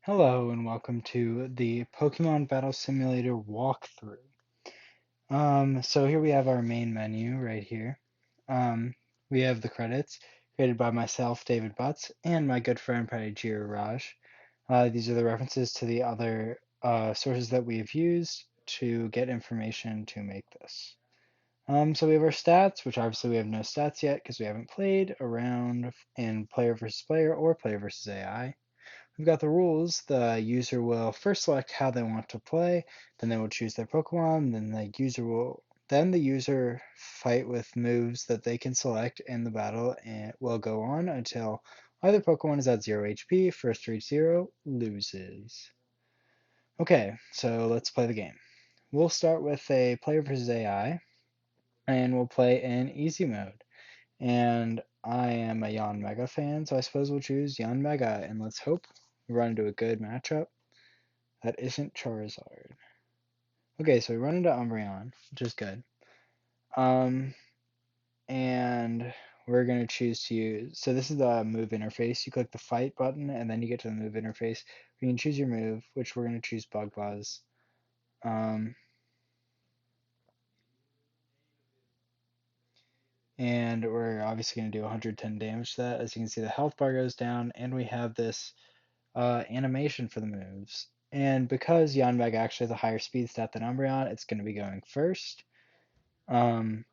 Hello and welcome to the Pokemon Battle Simulator walkthrough. So here we have our main menu right here. Um, we have the credits created by myself, David Butts, and my good friend Pradijir Raj. These are the references to the other sources that we have used to get information to make this. So we have our stats, which obviously we have no stats yet because we haven't played around in player versus player or player versus AI. We've got the rules. The user will first select how they want to play, then they will choose their Pokemon, then the user fight with moves that they can select in the battle and will go on until either Pokemon is at 0 HP, first to reach 0 loses. Okay, so let's play the game. We'll start with a player versus AI, and we'll play in easy mode. And I am a Yanmega fan, so I suppose we'll choose Yanmega, and let's hope we run into a good matchup that isn't Charizard. Okay, so we run into Umbreon, which is good. Um, and we're going to choose to use, so this is the move interface. You click the fight button, and then you get to the move interface. You can choose your move, which we're going to choose Bug Buzz. Um, and we're obviously going to do 110 damage to that. As you can see, the health bar goes down, and we have this animation for the moves. And because Yanmega actually has a higher speed stat than Umbreon, it's going to be going first. Um,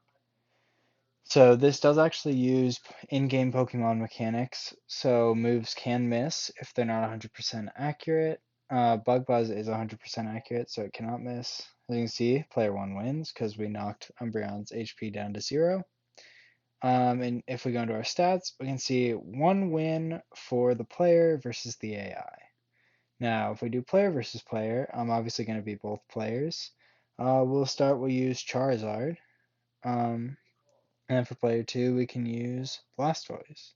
so this does actually use in-game Pokemon mechanics. So moves can miss if they're not 100% accurate. Bug Buzz is 100% accurate, so it cannot miss. As you can see, player 1 wins because we knocked Umbreon's HP down to 0. And if we go into our stats, we can see 1 win for the player versus the AI. Now, if we do player versus player, I'm obviously going to be both players. We'll use Charizard. Um, and then for player 2, we can use Blastoise.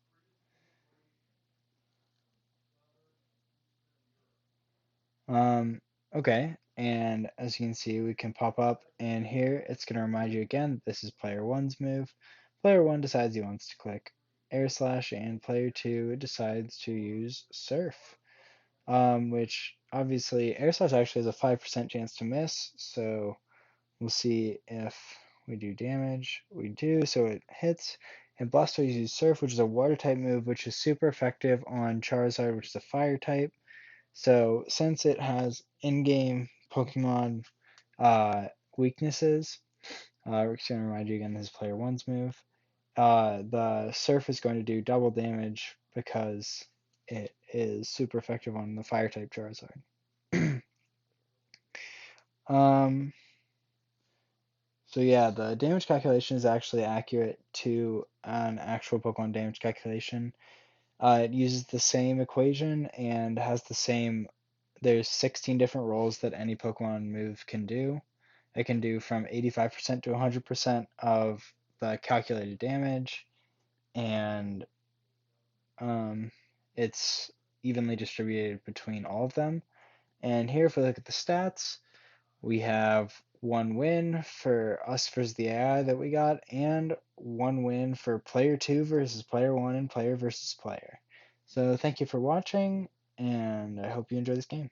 Um, okay, and as you can see, we can pop up, and here it's going to remind you again this is player 1's move. Player 1 decides he wants to click Air Slash, and player 2 decides to use Surf. Which obviously Air Slash actually has a 5% chance to miss, so we'll see if we do damage. We do, so it hits. And Blastoise uses Surf, which is a water type move, which is super effective on Charizard, which is a fire type. So since it has in-game Pokemon weaknesses, we're just going to remind you again this is player one's move. The Surf is going to do double damage because it is super effective on the fire type Charizard. um, So yeah, the damage calculation is actually accurate to an actual Pokemon damage calculation. It uses the same equation and has the same. There's 16 different rolls that any Pokemon move can do. It can do from 85% to 100% of the calculated damage, and um, it's evenly distributed between all of them. And here, if we look at the stats, we have 1 win for us versus the AI that we got, and 1 win for player 2 versus player 1 and player versus player. So thank you for watching, and I hope you enjoy this game.